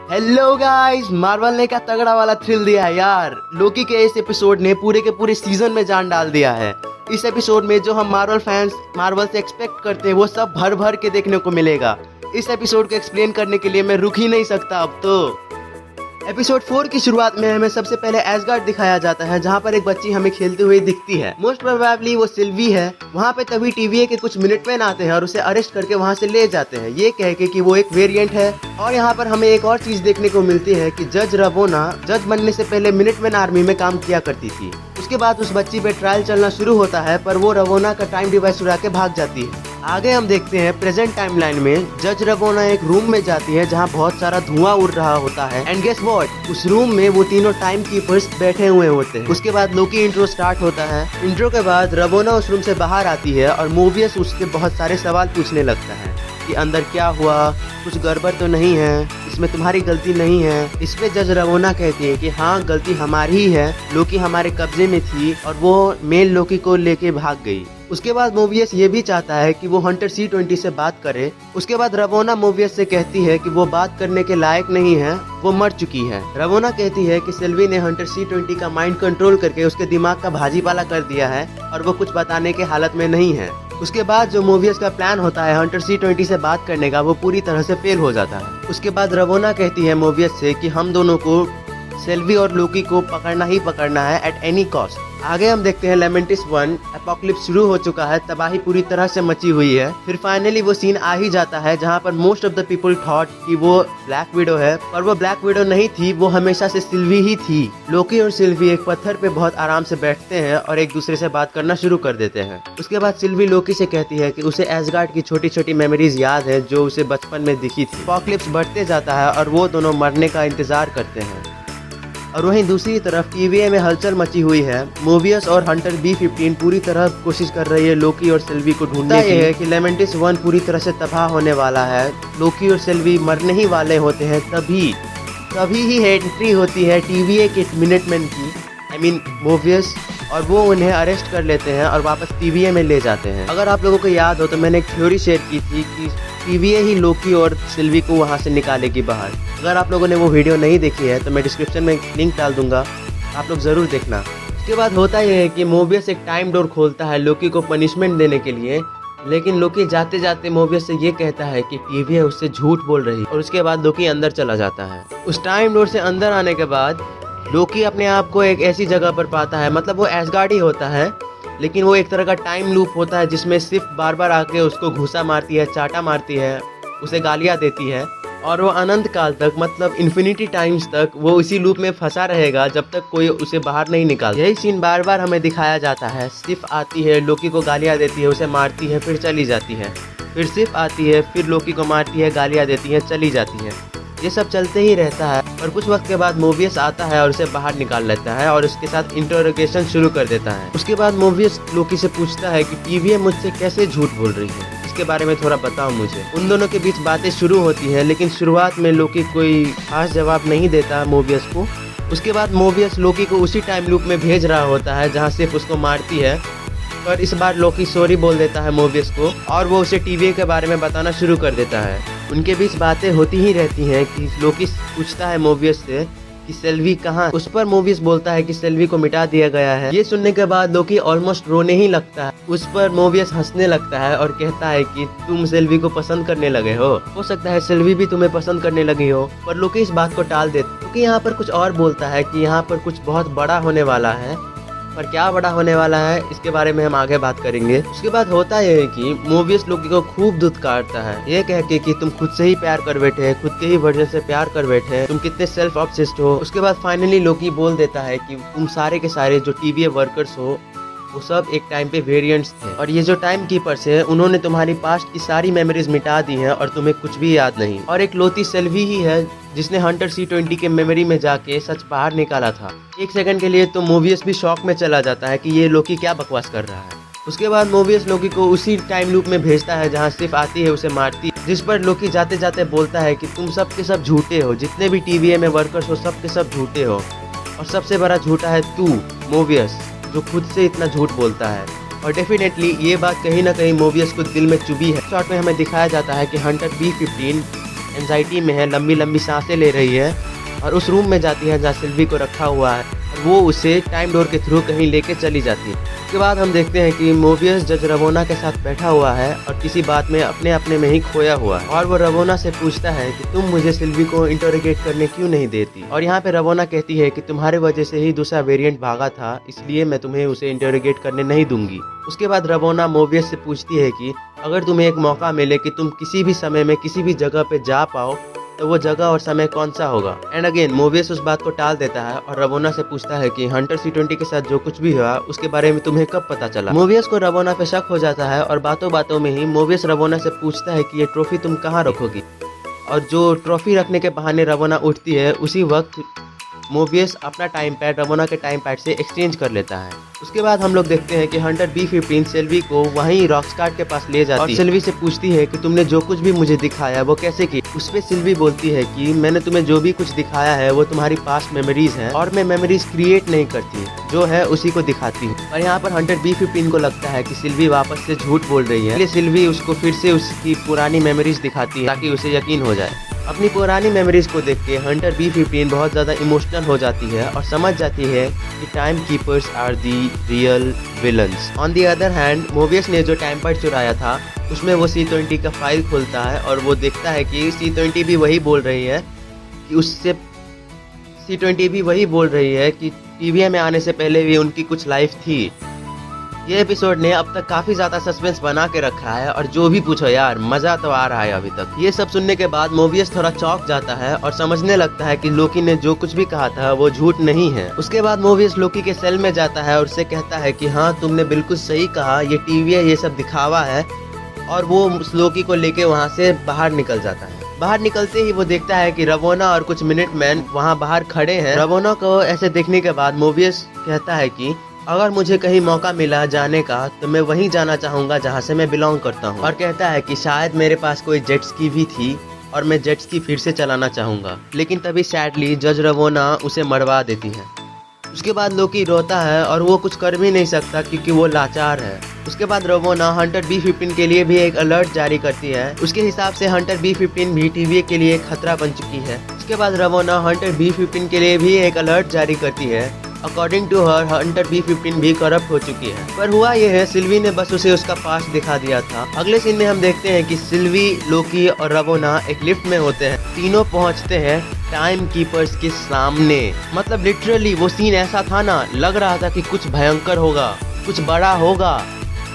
Hello guys, Marvel ने क्या तगड़ा वाला थ्रिल दिया है यार। लोकी के इस एपिसोड ने पूरे के पूरे सीजन में जान डाल दिया है। इस एपिसोड में जो हम मार्वल फैंस मार्वल से एक्सपेक्ट करते हैं वो सब भर भर के देखने को मिलेगा। इस एपिसोड को एक्सप्लेन करने के लिए मैं रुक ही नहीं सकता अब तो। एपिसोड 4 की शुरुआत में हमें सबसे पहले एसगार्ड दिखाया जाता है, जहाँ पर एक बच्ची हमें खेलते हुए दिखती है। मोस्ट प्रोबेबली वो सिल्वी है। वहाँ पे तभी टीवीए के कुछ मिनटमैन आते हैं और उसे अरेस्ट करके वहाँ से ले जाते हैं, ये कह के कि वो एक वेरिएंट है। और यहाँ पर हमें एक और चीज देखने को मिलती है कि जज रवोना जज बनने से पहले मिनटमैन आर्मी में काम किया करती थी। उसके बाद उस बच्ची पे ट्रायल चलना शुरू होता है, पर वो रवोना का टाइम डिवाइस उड़ा के भाग जाती है। आगे हम देखते हैं प्रेजेंट टाइमलाइन में जज रवोना एक रूम में जाती है जहां बहुत सारा धुआं उड़ रहा होता है। एंड गेस व्हाट, उस रूम में वो तीनों टाइम कीपर्स बैठे हुए होते हैं। उसके बाद लोकी इंट्रो स्टार्ट होता है। इंट्रो के बाद रवोना उस रूम से बाहर आती है और मोबियस उससे बहुत सारे सवाल पूछने लगता है कि अंदर क्या हुआ, कुछ गड़बड़ तो नहीं है, इसमें तुम्हारी गलती नहीं है। इसमें जज रवोना कहती है कि हाँ, गलती हमारी ही है, लोकी हमारे कब्जे में थी और वो मेल लोकी को लेके भाग गई। उसके बाद मोबियस ये भी चाहता है कि वो हंटर C20 से बात करे। उसके बाद रवोना मोबियस से कहती है कि वो बात करने के लायक नहीं है, वो मर चुकी है। रवोना कहती है कि सिल्वी ने हंटर C20 का माइंड कंट्रोल करके उसके दिमाग का भाजीपाला कर दिया है और वो कुछ बताने के हालत में नहीं है। उसके बाद जो मोबियस का प्लान होता है हंटर C20 से बात करने का, वो पूरी तरह से फेल हो जाता है। उसके बाद रवोना कहती है मोबियस से कि हम दोनों को सिल्वी और लोकी को पकड़ना ही पकड़ना है एट एनी कॉस्ट। आगे हम देखते हैं लेमेंटिस 1 एपोक्लिप्स शुरू हो चुका है, तबाही पूरी तरह से मची हुई है। फिर फाइनली वो सीन आ ही जाता है जहाँ पर most of the people thought कि वो ब्लैक विडो है, पर वो ब्लैक विडो नहीं थी, वो हमेशा से सिल्वी ही थी। लोकी और सिल्वी एक पत्थर पे बहुत आराम से बैठते हैं और एक दूसरे से बात करना शुरू कर देते हैं। उसके बाद सिल्वी लोकी से कहती है कि उसे एसगार्ड की छोटी छोटी मेमोरीज याद है जो उसे बचपन में दिखी थी। एपोक्लिप्स बढ़ते जाता है और वो दोनों मरने का इंतजार करते हैं। और वहीं दूसरी तरफ टीवीए में हलचल मची हुई है। मोबियस और हंटर B-15 पूरी तरह कोशिश कर रही है लोकी और सिल्वी को ढूंढने की। है कि लेमेंटिस 1 पूरी तरह से तबाह होने वाला है। लोकी और सिल्वी मरने ही वाले होते हैं, तभी ही एंट्री होती है टीवीए के मिनटमैन की, आई मीन मोबियस, और वो उन्हें अरेस्ट कर लेते हैं और वापस टीवीए में ले जाते हैं। अगर आप लोगों को याद हो तो मैंने एक थ्योरी शेयर की थी कि टीवीए ही लोकी और सिल्वी को वहाँ से निकालेगी बाहर। अगर आप लोगों ने वो वीडियो नहीं देखी है तो मैं डिस्क्रिप्शन में लिंक डाल दूंगा, आप लोग ज़रूर देखना। उसके बाद होता यह है कि मोबियस एक टाइम डोर खोलता है लोकी को पनिशमेंट देने के लिए, लेकिन लोकी जाते जाते मोबियस से ये कहता है कि टीवीए उससे झूठ बोल रही है और उसके बाद लोकी अंदर चला जाता है। उस टाइम डोर से अंदर आने के बाद लोकी अपने आप को एक ऐसी जगह पर पाता है, मतलब वो एसगार्ड ही होता है, लेकिन वो एक तरह का टाइम लूप होता है जिसमें सिर्फ बार बार आके उसको घूसा मारती है, चाटा मारती है, उसे गालियाँ देती है और वो अनंत काल तक, मतलब इन्फिनिटी टाइम्स तक वो इसी लूप में फंसा रहेगा जब तक कोई उसे बाहर नहीं निकाल। यही सीन बार बार हमें दिखाया जाता है। सिर्फ आती है, लोकी को गालियाँ देती है, उसे मारती है, फिर चली जाती है, फिर सिर्फ आती है, फिर लोकी को मारती है, गालियाँ देती है, चली जाती है। ये सब चलते ही रहता है और कुछ वक्त के बाद मोबियस आता है और उसे बाहर निकाल लेता है और उसके साथ इंटरोगेशन शुरू कर देता है। उसके बाद मोबियस लोकी से पूछता है कि टीवीए मुझसे कैसे झूठ बोल रही है, इसके बारे में थोड़ा बताओ मुझे। उन दोनों के बीच बातें शुरू होती है, लेकिन शुरुआत में लोकी कोई खास जवाब नहीं देता मोबियस को। उसके बाद मोबियस लोकी को उसी टाइम लूप में भेज रहा होता है जहाँ सिर्फ उसको मारती है, पर इस बार लोकी सॉरी बोल देता है मोबियस को और वो उसे टीवीए के बारे में बताना शुरू कर देता है। उनके बीच बातें होती ही रहती हैं कि लोकी पूछता है मोबियस से कि सिल्वी कहाँ। उस पर मोबियस बोलता है कि सिल्वी को मिटा दिया गया है। ये सुनने के बाद लोकी ऑलमोस्ट रोने ही लगता है। उस पर मोबियस हंसने लगता है और कहता है कि तुम सिल्वी को पसंद करने लगे हो सकता है सिल्वी भी तुम्हें पसंद करने लगी हो। पर लोकी इस बात को टाल देता है क्योंकि यहाँ पर कुछ और बोलता है कि यहाँ पर कुछ बहुत बड़ा होने वाला है, पर क्या बड़ा होने वाला है इसके बारे में हम आगे बात करेंगे। उसके बाद होता यह है कि मोबियस लोकी को खूब धुतकारता है, ये कह के कि तुम खुद से ही प्यार कर बैठे हैं, खुद के ही वर्जन से प्यार कर बैठे हैं, तुम कितने सेल्फ ऑब्सेस्ड हो। उसके बाद फाइनली लोकी बोल देता है कि तुम सारे के सारे जो टीवीए वर्कर्स हो वो सब एक टाइम पे वेरिएंट्स थे और ये जो टाइम कीपर्स हैं उन्होंने तुम्हारी पास्ट की सारी मेमोरीज मिटा दी हैं और तुम्हें कुछ भी याद नहीं। और एक लोती सिल्वी ही है जिसने हंटर C20 के मेमोरी में जाके सच बाहर निकाला था। एक सेकंड के लिए तो मोबियस भी शॉक में चला जाता है कि ये लोकी क्या बकवास कर रहा है। उसके बाद मोबियस लोकी को उसी टाइम लूप में भेजता है जहाँ सिर्फ आती है उसे मारती, जिस पर लोकी जाते जाते बोलता है कि तुम सब के सब झूठे हो, जितने भी टीवीए में वर्कर्स हो सब के सब झूठे हो और सबसे बड़ा झूठा है तू मोबियस, जो खुद से इतना झूठ बोलता है। और डेफिनेटली ये बात कहीं ना कहीं मोबियस को दिल में चुभी है। शॉर्ट में हमें दिखाया जाता है कि हंटर B-15 एंजाइटी में है, लंबी लंबी सांसें ले रही है और उस रूम में जाती है जहाँ सिल्वी को रखा हुआ है। वो उसे टाइम डोर के थ्रू कहीं लेके चली जाती है। उसके बाद हम देखते हैं कि मोबियस जज रवोना के साथ बैठा हुआ है और किसी बात में अपने में ही खोया हुआ है और वो रवोना से पूछता है कि तुम मुझे सिल्वी को इंटरोगेट करने क्यों नहीं देती। और यहाँ पे रवोना कहती है कि तुम्हारे वजह से ही दूसरा वेरिएंट भागा था, इसलिए मैं तुम्हें उसे इंटरोगेट करने नहीं दूंगी। उसके बाद रवोना मोबियस से पूछती है कि अगर तुम्हें एक मौका मिले कि तुम किसी भी समय में किसी भी जगह पे जा पाओ तो वो जगह और समय कौन सा होगा। एंड अगेन मोबियस उस बात को टाल देता है और रवोना से पूछता है कि हंटर C20 के साथ जो कुछ भी हुआ उसके बारे में तुम्हें कब पता चला। मोबियस को रवोना पे शक हो जाता है और बातों बातों में ही मोबियस रवोना से पूछता है कि ये ट्रॉफी तुम कहाँ रखोगी। और जो ट्रॉफी रखने के बहाने रवोना उठती है, उसी वक्त मोबियस अपना टाइम पैड रवोना के टाइम पैड से एक्सचेंज कर लेता है। उसके बाद हम लोग देखते हैं कि हंटर B15 सिल्वी को वहीं रॉकस्टार्ड के पास ले जाती है और सिल्वी से पूछती है कि तुमने जो कुछ भी मुझे दिखाया वो कैसे की। उस पे सिल्वी बोलती है कि मैंने तुम्हें जो भी कुछ दिखाया है वो तुम्हारी पास्ट मेमोरीज हैं और मैं मेमोरीज क्रिएट नहीं करती, जो है उसी को दिखाती हूँ। और यहाँ पर हंटर B15 को लगता है कि सिल्वी वापस से झूठ बोल रही है, इसलिए सिल्वी उसको फिर से उसकी पुरानी मेमोरीज दिखाती है ताकि उसे यकीन हो जाए। अपनी पुरानी मेमोरीज को देख के हंटर B15 बहुत ज़्यादा इमोशनल हो जाती है और समझ जाती है कि time keepers are the real villains. On the other hand Mobius ने जो टाइम पैड चुराया था उसमें वो C20 का फाइल खोलता है और वो देखता है कि C20 भी वही बोल रही है कि TVA में आने से पहले भी उनकी कुछ लाइफ थी। ये एपिसोड ने अब तक काफी ज्यादा सस्पेंस बना के रखा है और जो भी पूछो यार मजा तो आ रहा है अभी तक। ये सब सुनने के बाद मोबियस थोड़ा चौंक जाता है और समझने लगता है कि लोकी ने जो कुछ भी कहा था वो झूठ नहीं है। उसके बाद मोबियस लोकी के सेल में जाता है और उससे कहता है कि हाँ तुमने बिल्कुल सही कहा, ये TVA ये सब दिखावा है। और वो लोकी को लेके वहाँ से बाहर निकल जाता है। बाहर निकलते ही वो देखता है कि रवोना और कुछ मिनटमैन वहाँ बाहर खड़े हैं। रवोना को ऐसे देखने के बाद मोबियस कहता है कि अगर मुझे कहीं मौका मिला जाने का तो मैं वहीं जाना चाहूँगा जहाँ से मैं बिलोंग करता हूँ। और कहता है कि शायद मेरे पास कोई जेट स्की भी थी और मैं जेट स्की फिर से चलाना चाहूँगा। लेकिन तभी सैडली जज रवोना उसे मरवा देती है। उसके बाद लोकी रोता है और वो कुछ कर भी नहीं सकता क्योंकि वो लाचार है। उसके बाद रवोना हंटर B15 के लिए भी एक अलर्ट जारी करती है। उसके हिसाब से हंटर B15 भी TVA के लिए खतरा बन चुकी है। उसके बाद रवोना हंटर B15 के लिए भी एक अलर्ट जारी करती है। According to her Hunter B15 भी करप्ट हो चुकी है। पर हुआ यह है सिल्वी ने बस उसे उसका पास्ट दिखा दिया था। अगले सीन में हम देखते हैं कि सिल्वी, लोकी और रवोना एक लिफ्ट में होते हैं। तीनों पहुंचते हैं टाइम कीपर्स के सामने। मतलब लिटरली वो सीन ऐसा था ना, लग रहा था कि कुछ भयंकर होगा, कुछ बड़ा होगा।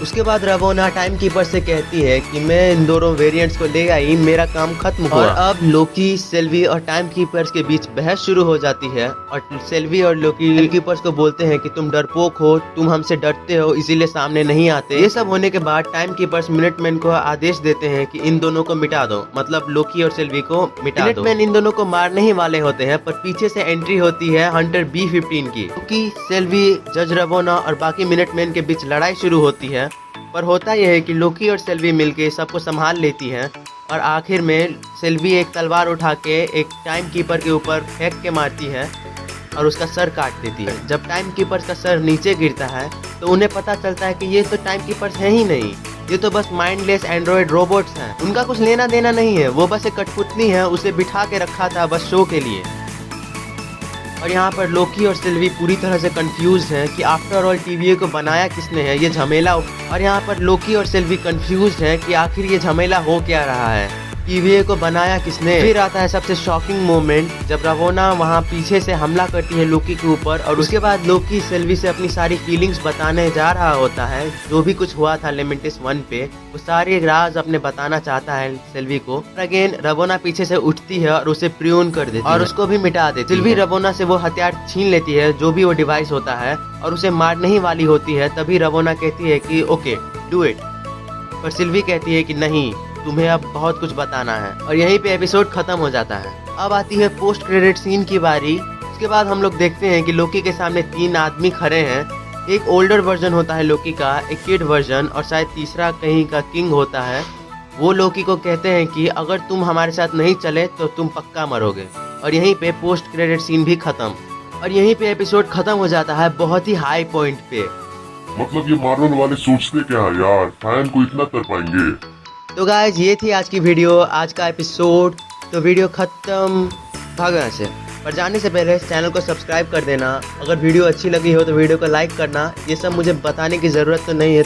उसके बाद रवोना टाइम कीपर से कहती है कि मैं इन दोनों वेरिएंट्स को ले आई, मेरा काम खत्म हुआ। और अब लोकी, सिल्वी और टाइम कीपर्स के बीच बहस शुरू हो जाती है और सिल्वी और लोकी टाइम कीपर्स को बोलते हैं कि तुम डरपोक हो, तुम हमसे डरते हो इसीलिए सामने नहीं आते। ये सब होने के बाद टाइम कीपर्स मिनटमैन को आदेश देते हैं कि इन दोनों को मिटा दो, मतलब लोकी और सिल्वी को मिटा दो। मिनटमैन इन दोनों को मारने ही वाले होते हैं, पर पीछे से एंट्री होती है हंटर B15 की। लोकी, सिल्वी, जज रवोना और बाकी मिनटमैन के बीच लड़ाई शुरू होती है। पर होता यह है कि लोकी और सिल्वी मिलके सबको संभाल लेती हैं और आखिर में सिल्वी एक तलवार उठा के एक टाइम कीपर के ऊपर फेंक के मारती है और उसका सर काट देती है। जब टाइम कीपर का सर नीचे गिरता है तो उन्हें पता चलता है कि ये तो टाइम कीपर्स हैं ही नहीं, ये तो बस माइंडलेस एंड्रॉयड रोबोट्स हैं। उनका कुछ लेना देना नहीं है, वो बस एक कठपुतली है, उसे बिठा के रखा था बस शो के लिए। और यहाँ पर लोकी और सिल्वी पूरी तरह से कंफ्यूज हैं कि आफ्टर ऑल TVA को बनाया किसने है, ये झमेला। और यहाँ पर लोकी और सिल्वी कंफ्यूज हैं कि आखिर ये झमेला हो क्या रहा है, TVA को बनाया किसने। फिर आता है सबसे शॉकिंग मोमेंट जब रवोना वहाँ पीछे से हमला करती है लोकी के ऊपर और उसके बाद लोकी सिल्वी से अपनी सारी फीलिंग्स बताने जा रहा होता है। जो भी कुछ हुआ था लेमेंटिस 1 पे वो सारे राज अपने बताना चाहता है सिल्वी को। अगेन रवोना पीछे से उठती है और उसे प्रियोन कर देती है और उसको भी मिटा देती है। सिल्वी रवोना से वो हथियार छीन लेती है, जो भी वो डिवाइस होता है, और उसे मारने ही वाली होती है। तभी रवोना कहती है कि ओके डू इट, पर सिल्वी कहती है कि नहीं, तुम्हें अब बहुत कुछ बताना है। और यहीं पे एपिसोड खत्म हो जाता है। अब आती है पोस्ट क्रेडिट सीन की बारी। उसके बाद हम लोग देखते हैं कि लोकी के सामने 3 आदमी खड़े हैं। एक ओल्डर वर्जन होता है लोकी का, एक किड वर्जन और शायद तीसरा कहीं का किंग होता है। वो लोकी को कहते हैं कि अगर तुम हमारे साथ नहीं चले तो तुम पक्का मरोगे। और यहीं पे पोस्ट क्रेडिट सीन भी खत्म और यहीं पे एपिसोड खत्म हो जाता है बहुत ही हाई पॉइंट पे। मतलब ये मार्वल वाले सोचते क्या है यार, फैन को इतना कर पाएंगे। तो गाइज ये थी आज की वीडियो, आज का एपिसोड। तो वीडियो ख़त्म, भागो यहाँ से। पर जाने से पहले चैनल को सब्सक्राइब कर देना। अगर वीडियो अच्छी लगी हो तो वीडियो को लाइक करना। ये सब मुझे बताने की ज़रूरत तो नहीं है।